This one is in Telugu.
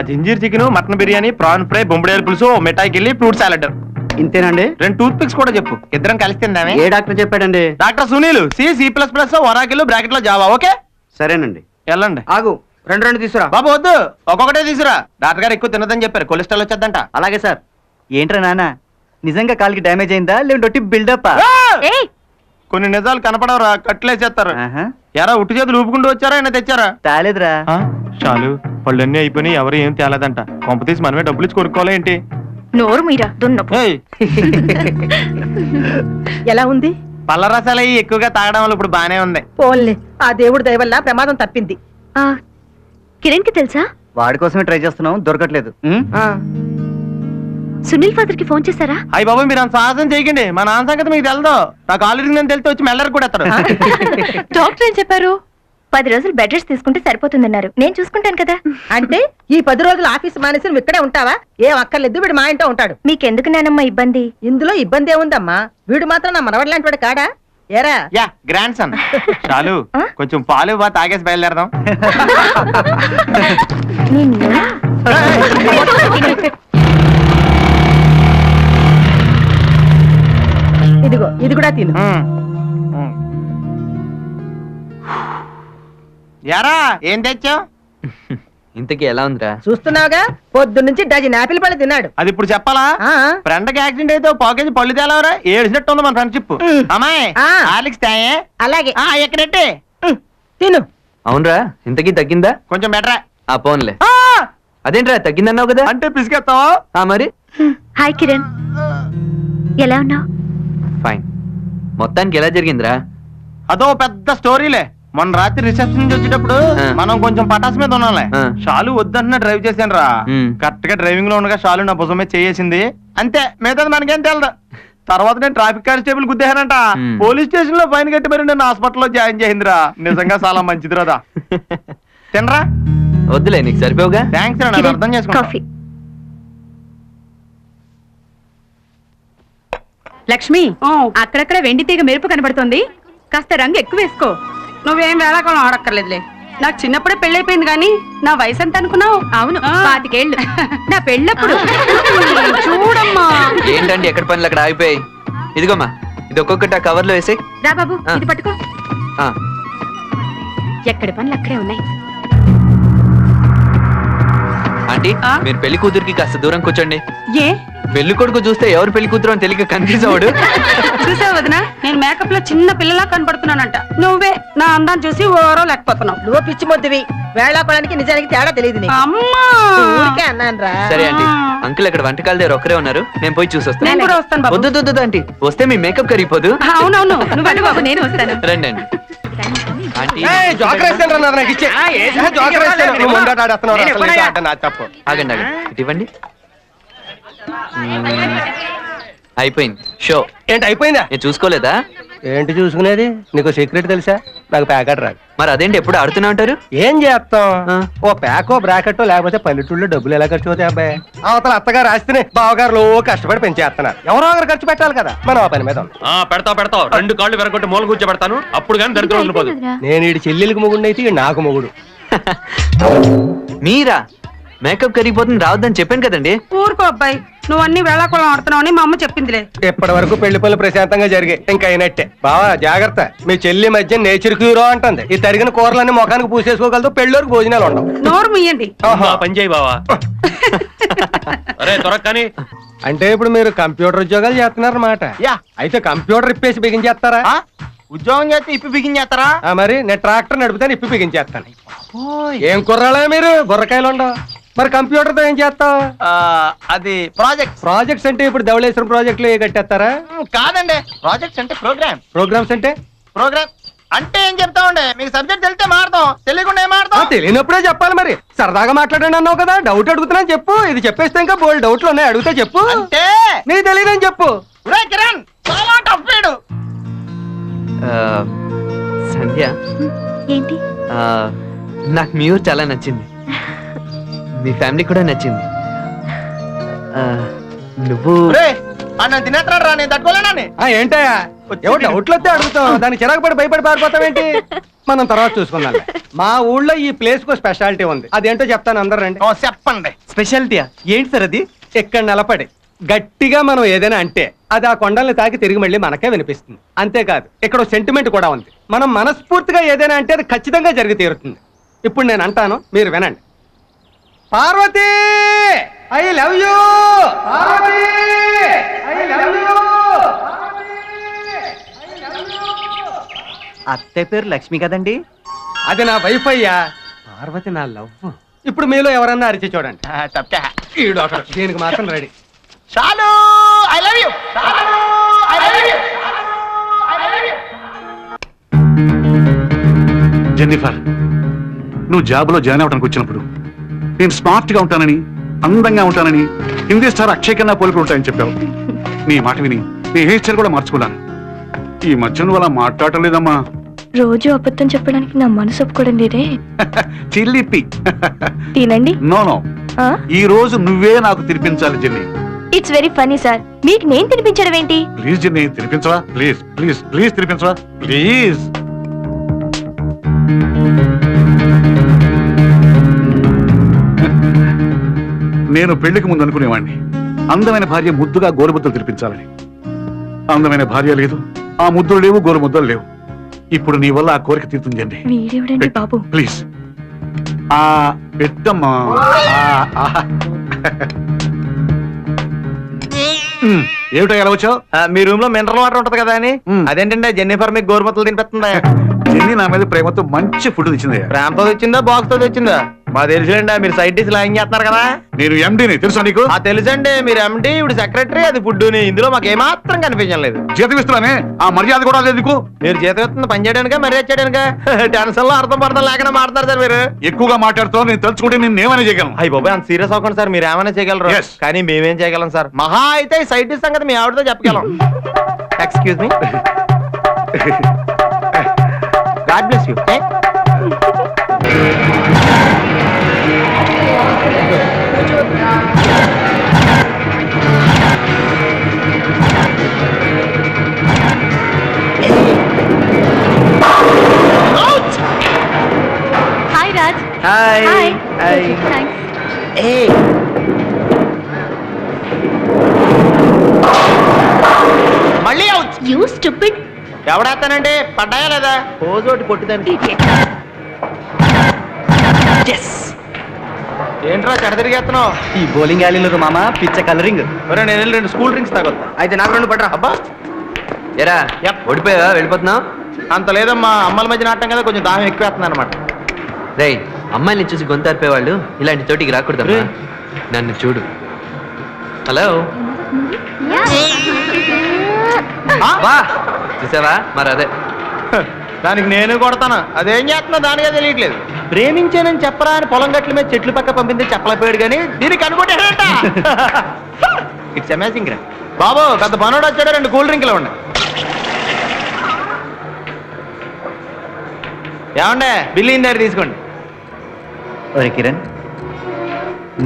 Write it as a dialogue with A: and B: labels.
A: Ginger chicken, mutton biryani, prawn fry, బొంబడేలు పులుసు, మిఠాయికి వెళ్ళి ఫ్రూట్ సాలెడ్.
B: ఇంతేనండి?
A: 2 టూత్ పిక్స్ కూడా చెప్పు, ఇద్దరం కలిసి తిందామే.
B: ఏ డాక్టర్ చెప్పాడండి?
A: Doctor Sunil, C++, Oracle, bracket లో జావా. ఓకే
B: సరేనండి.
A: వెళ్ళండి.
B: ఆగు, 2 తీసురా.
A: బాబు వద్దు, ఒక్కొక్కటే తీసురా. డాక్టర్ గారు ఎక్కువ తినదని చెప్పారు, కొలెస్ట్రాల్ వచ్చేద్దంట.
B: అలాగే సార్. ఏంట్రా నాన్న, నిజంగా కాలికి డ్యామేజ్ అయిందా లేదంటే బిల్డప్?
A: కొన్ని నిజాలు కనపడవరా, కట్లేసేస్తారు. ఎరా ఉట్టి చేతులు ఊపుకుంటూ వచ్చారా, అయినా తెచ్చారా?
B: తాలేదురా.
A: చాలు, పళ్ళన్నీ అయిపోయినాయి, ఎవరు ఏం తేలేదంట. కొంప తీసి మనమే డబ్బులు ఇచ్చి కొనుక్కోవాలి ఏంటి?
C: నోరు మీరా దున్నపు.
D: ఎలా ఉంది?
A: పళ్ళ రసాలు అవి ఎక్కువగా తాగడం వల్ల ఇప్పుడు బానే ఉంది.
D: పోన్లే, ఆ దేవుడి దయ వల్ల ప్రమాదం తప్పింది.
C: కిరణ్ కి తెలుసా?
B: వాడి కోసమే ట్రై చేస్తున్నాం, దొరకట్లేదు.
C: సునీల్ ఫాదర్ కి ఫోన్ చేశారా?
A: అయ్యి బాబు మీరు అంత సాహసం చేయకండి, మా నాన్న సంగతి మీకు తెలదు. నాకు ఆల్రెడీ నేను తెలితే వచ్చి మెల్లరు కూడా ఎత్తాడు.
C: డాక్టర్ ఏం చెప్పారు? 10 రోజులు బెడ్ రెస్ట్ తీసుకుంటే సరిపోతుందన్నారు. నేను చూసుకుంటాను కదా.
D: అంటే ఈ 10 రోజులు ఆఫీస్ మానేసి నువ్వు ఇక్కడే ఉంటావా? ఏం అక్కర్లేదు, వీడు మా ఇంట్లో ఉంటాడు.
C: మీకెందుకు నానమ్మ ఇబ్బంది?
D: ఇందులో ఇబ్బంది ఏముందమ్మా? వీడు మాత్రం నా మనవడి లాంటి వాడు కాడా? ఏరా
A: యా గ్రాండ్ సన్. చాలు, కొంచెం పాలు ఇవ్వ, తాగేసి బయలుదేరదాం.
D: ఇదిగో ఇది కూడా తిను.
A: యారా ఏం తెచ్చావు?
B: ఇంతకీ ఎలా ఉందిరా?
D: చూస్తున్నావుగా, పొద్దున్నుంచి డజన్ యాపిల్ పళ్ళు తిన్నాడు.
A: అది ఇప్పుడు చెప్పాలా? ఫ్రెండ్ కి యాక్సిడెంట్ అయితే పాకేజ్ పళ్ళు తేలవరా, ఏడ్చినట్టు ఉంది మన ఫ్రెండ్షిప్. అమ్మాయి ఆలిక్స్ తాయే.
D: అలాగే
A: ఎక్కడెట్టే
D: తిను.
B: అవునరా, ఇంతకీ తగ్గిందా?
A: కొంచెం బెటరా.
B: ఆ పోన్లే. అదేంట్రా తగ్గిందన్నావు కదా?
A: అంటే పిసికెత్తావా?
B: మరి
C: హాయ్ కిరణ్, ఎలా ఉన్నావు?
B: ఫైన్. మొత్తానికి ఎలా జరిగిందిరా?
A: అదో పెద్ద స్టోరీలే. మొన్న రాత్రి రిసెప్షన్ నుంచి వచ్చేటప్పుడు మనం కొంచెం పటాస్ మీద ఉన్నాంలే. షాలు వద్దంటున్నా డ్రైవ్ చేశాను రా. కరెక్ట్ గా డ్రైవింగ్ లో ఉండగా షాలు నా భుజం మీద చేసింది. అంతే, మిగతాది మనకేం తెలదు. తర్వాత నేను ట్రాఫిక్ కానిస్టేబుల్ గుద్దేశానంట. పోలీస్ స్టేషన్ లో ఫైన్ కట్టి మరి నేను హాస్పిటల్లో జాయిన్ చేసిందిరా. నిజంగా చాలా మంచిది రాదా. తినరా?
B: వద్దులే, నీకు సరిపోగా.
A: థ్యాంక్స్ రా, నాకు అర్థం చేసుకో.
E: లక్ష్మి, అక్కడక్కడ వెండి తీగ మెరుపు కనబడుతుంది, కాస్త రంగు ఎక్కువ వేసుకో.
F: నువ్వేం వేళాకాలం ఆడక్కర్లేదులే. నాకు చిన్నప్పుడే పెళ్ళైపోయింది కానీ నా వయసు ఎంత అనుకున్నావు?
E: అవును, 25 ఏళ్ళు. నా పెళ్ళప్పుడు.
F: చూడమ్మా.
B: ఏంటండి ఎక్కడ పనులు అక్కడ ఆగిపోయాయి? ఇదిగోమ్మా, ఇది ఒక్కొక్కటి ఆ కవర్ లో వేసి.
E: రా బాబు, ఇది పట్టుకో. ఎక్కడి పనులు అక్కడే ఉన్నాయి.
B: ఆంటీ, మీరు పెళ్లి కూతురికి కాస్త దూరం కూర్చోండి.
F: ఏ
B: పెళ్లి కొడుకు చూస్తే ఎవరు పెళ్లి కూతురు అని తెలియక కన్ఫ్యూజ్ అవడు.
F: చూసావు వదినా, నేను మేకప్ లో చిన్న పిల్లలా కనపడుతున్నానంట. నువ్వే నా అందాన్ని చూసి ఓరో లేకపోతున్నావు.
D: నువ్వు పిచ్చి మొద్దువి. వేళాకోళానికి నిజానికి తేడా తెలియదు.
F: అమ్మా,
D: ఊరికే అన్నాను రా.
B: సరే ఆంటీ, అంకుల్ అక్కడ వంటకాల దగ్గర ఒక్కరే ఉన్నారు, నేను పోయి చూసి వస్తాను.
F: నేను కూడా వస్తాను బాబు.
B: వద్దు ఆంటీ, వస్తే మీ మేకప్ కరిగిపోదు.
F: అవునవును, నువ్వు వెళ్ళు బాబు, నేను వస్తాను.
B: రండి అండి. ఆగండి, ఇటు ఇవ్వండి. అయిపోయింది షో.
G: ఏంటి అయిపోయిందా?
B: నేను చూసుకోలేదా?
G: ఏంటి చూసుకునేది? నీకు సీక్రెట్ తెలుసా? నాకు ప్యాకెట్ రాదు.
B: మరి అదేంటి ఎప్పుడు ఆడుతూనే ఉంటారు?
G: ఏం చేస్తాం, ఓ ప్యాకో బ్రాకెట్టో లేకపోతే పల్లెటూళ్ళు డబ్బులు ఎలా ఖర్చు అవుతాయి అబ్బాయి? అవతల అత్తగారు ఆస్తిని బావగారు కష్టపడి పెంచేస్తున్నారు. ఎవరో ఒకరు ఖర్చు పెట్టాలి కదా. మనం ఆ పని మీద
A: పెడతావు 2 కాళ్ళు వెరగొట్టి మూల కూర్చోబెడతాను, అప్పుడు కానీ దరిద్రం ఉండిపోదు.
G: నేను ఈ చెల్లెలికి మొగుడు అయితే నాకు మొగుడు.
B: మీరా? మేకప్ కరిగిపోతుంది రావద్దని చెప్పాను కదండి.
F: ఊరుకో అబ్బాయి, నువ్వు అన్ని వేళాకోళం ఆడుతున్నావు అని మా అమ్మ చెప్పిందిలే.
G: ఇప్పటి వరకు పెళ్లి పనులు ప్రశాంతంగా జరిగాయి, ఇంకా అయినట్టే. బావా జాగ్రత్త, మీ చెల్లి మధ్య నేచర్ క్యూరో అంటుంది. ఈ తరిగిన కూరలన్నీ ముఖానికి పూసేసుకోగలదు, పెళ్ళోరికి భోజనాలు ఉండవు.
F: నోరు ముయ్యండి.
A: పని చేయి బావా. అరే త్వరగాని.
G: అంటే ఇప్పుడు మీరు కంప్యూటర్ ఉద్యోగాలు చేస్తున్నారన్నమాట? అయితే కంప్యూటర్ ఇప్పేసి బిగించేస్తారా?
A: ఉద్యోగం చేస్తే ఇప్పి బిగించేస్తారా?
G: మరి నేను ట్రాక్టర్ నడుపుతాను, ఇప్పి బిగించేస్తాను. ఏం కుర్రాలా మీరు, బుర్రకాయలు ఉండవు. మరి కంప్యూటర్ తో ఏం చేస్తావు?
A: అది ప్రాజెక్ట్స్
G: అంటే ఇప్పుడు ధవళేశ్వరం ప్రాజెక్టులు కట్టేస్తారా?
A: కాదండి, ప్రాజెక్ట్స్ అంటే
G: ప్రోగ్రామ్స్ అంటే
A: ప్రోగ్రామ్ అంటే ఏం చెప్తామండి? మీకు సబ్జెక్ట్ తెలిస్తే మాడతాం, తెలియకుండా ఏం మాడతాం?
G: తెలియనప్పుడే చెప్పాలి. మరి సరదాగా మాట్లాడండి అన్నావు కదా, డౌట్ అడుగుతున్నా చెప్పు. ఇది చెప్పేస్తే ఇంకా బోల్డ్ డౌట్లు ఉన్నాయి, అడిగితే చెప్పు.
A: అంటే
G: నీకు తెలియదని చెప్పు.
A: కిరణ్ చాలా టఫ్ వీడు.
B: సంధ్య,
C: ఏంటి?
B: నాకు మీ ఊరు చాలా నచ్చింది, మీ ఫ్యామిలీ కూడా నచ్చింది. నువ్వు
A: తినేస్తాడు రా, నేను తట్టుకోలేనని.
G: ఏంటయ్యా, ఎవరు డౌట్లు వస్తే అడుగుతావు, దానికి చిరాకు పడి భయపడి పారిపోతావేంటి? మనం తర్వాత చూసుకుందాం. మా ఊళ్ళో ఈ ప్లేస్ కు స్పెషాలిటీ ఉంది, అదేంటో చెప్తాను, అందరు రండి.
A: ఓ, చెప్పండి.
B: స్పెషాలిటీయా? ఏంటి సార్ అది?
G: ఇక్కడ నిలబడి గట్టిగా మనం ఏదైనా అంటే అది ఆ కొండల్ని తాకి తిరిగి మళ్ళీ మనకే వినిపిస్తుంది. అంతేకాదు ఇక్కడ సెంటిమెంట్ కూడా ఉంది. మనం మనస్ఫూర్తిగా ఏదైనా అంటే అది ఖచ్చితంగా జరిగి తీరుతుంది. ఇప్పుడు నేను అంటాను, మీరు వినండి. Parvati, I love you. Parvati, I love you.
B: అత్తయ్య పేరు లక్ష్మి కదండి?
G: అది నా వైఫ్ అయ్యా, పార్వతి నా లవ్. ఇప్పుడు మీలో ఎవరన్నా అరిచి చూడండి.
A: తప్పా
G: ఈడు ఒకడు, దీనికి మాత్రం రెడీ.
A: చాలు, ఐ లవ్ యూ.
H: జెన్నిఫర్, నువ్వు జాబ్లో జాయిన్ అవడానికి వచ్చినప్పుడు నేను స్మార్ట్ గా ఉంటానని, అందంగా ఉంటానని, హిందీ స్టార్ అక్షయ్ కన్నా పోలికలు ఉంటాయని చెప్పావు. నీ మాట విని నీ హెయిర్ స్టైల్ కూడా మార్చుకున్నాను. ఈ మధ్య నువ్వు అలా మాట్లాడటం లేదమ్మా.
C: రోజు అబద్ధం చెప్పడానికి నా మనసు ఒప్పుకోవడం లేదే.
H: చిల్లిపి.
C: తినండి.
H: నో నో,
C: ఆ?
H: ఈ రోజు నువ్వే నాకు తినిపించాలి Jenny.
C: It's very funny sir. మీకు నేను తినిపించడం ఏంటి?
H: ప్లీజ్ జెన్నీ, తినిపించవా? ప్లీజ్ ప్లీజ్ ప్లీజ్ తినిపించవా ప్లీజ్. నేను పెళ్లికి ముందు అనుకునేవాడిని అందమైన భార్య ముద్దుగా గోరుముద్దలు తినిపించాలని. అందమైన భార్య లేదు, ఆ ముద్దులు లేవు, గోరుముద్దలు లేవు. ఇప్పుడు నీ వల్ల ఆ కోరిక తీరుతుందండి.
C: వీడేవిడండి బాబు?
H: ప్లీజ్ ఆ పెట్టమ్మా. ఏమిటో ఎలా వచ్చావు?
A: మీ రూమ్ లో మినరల్ వాటర్ ఉంటది కదా అని. అదేంటండి జెన్నిఫర్ మీకు గోరుమతులు తినిపిస్తుందా?
H: జెన్నీ నా మీద ప్రేమతో మంచి ఫుడ్ తెచ్చిందయ్యా.
A: ప్రేమతో తెచ్చిందా, బాక్స్ తో తెచ్చిందా? మా తెలుసులేండి, మీరు సైడ్ డిష్ లాగింగ్ చేస్తున్నారు కదా.
H: నేను ఎండీని తెలుసా నీకు?
A: తెలుసండి, మీరు ఎండి, ఇప్పుడు సెక్రటరీ, అది ఫుడ్. ఇందులో మాకు ఏమాత్రం కనిపించలేదు.
H: జీతం ఇస్తున్నానే, ఆ మర్యాద కూడా లేదు నీకు.
A: మీరు జీతం ఇస్తుంది పని చేయడానికా, మరీ చేయడానికా? టెన్షన్ లో అర్థం పడతాం లేకుండా మాట్లాడతారు సార్ మీరు.
H: ఎక్కువగా మాట్లాడుతావు, నేను తలుచుకుంటే నేను ఏమైనా చేయగలను.
A: అయ్యి బాబాయ్, అంత సీరియస్ అవ్వకండి సార్. మీరు ఏమైనా చేయగలరు,
H: Yes.
A: కానీ మేమేం చేయగలం సార్. మహా అయితే ఈ సైడ్ డిష్ సంగతి మీ ఆవిడతో చెప్పగలం. Excuse me, God bless you.
C: Hi Raj.
B: Hi.
C: Hi.
B: Hi.
C: Thanks.
A: మళ్ళీ అవుట్.
C: You stupid.
A: ఎవడేస్తానండి, పడ్డాయా లేదా? రోజోటి కొట్టిదండి. ఏంట్రా చెడ తిరిగేస్తున్నావు?
B: ఈ బౌలింగ్ alleyలో మామ పిచ్చ కలరింగ్.
A: నేను వెళ్ళి 2 కూల్ డ్రింక్స్ తాగొద్దా?
B: అయితే నాకు 2 పడరా.
A: అబ్బా,
B: ఎరా
A: Yep.
B: ఓడిపోయావా? వెళ్ళిపోతున్నావు?
A: అంత లేదమ్మా, అమ్మల మధ్య నాటం కదా, కొంచెం దాహం ఎక్కువేస్తుంది అనమాట.
B: రేయ్, అమ్మాయిని చూసి గొంతారిపోయేవాళ్ళు ఇలాంటి చోటికి రాకూడదమ్మా. నన్ను చూడు. హలో, వా. చూసావా? మరి అదే
A: దానికి నేను కొడతాను, అదేం చేస్తున్నా దానికే తెలియట్లేదు. ప్రేమించానని చెప్పరా అని పొలం గట్ల మీద చెట్లు పక్క పంపింది చెప్పలేకపోయాడు, కానీ దీనికి అనుకుంటాడంట. ఇట్స్ అమేజింగ్ రా బాబు. పెద్ద పనోడు వచ్చాడు, 2 కూల్ డ్రింక్లు ఉన్నాయి. ఏమండే, బిల్లు ఇందారు తీసుకోండి.
B: ఒరే కిరణ్,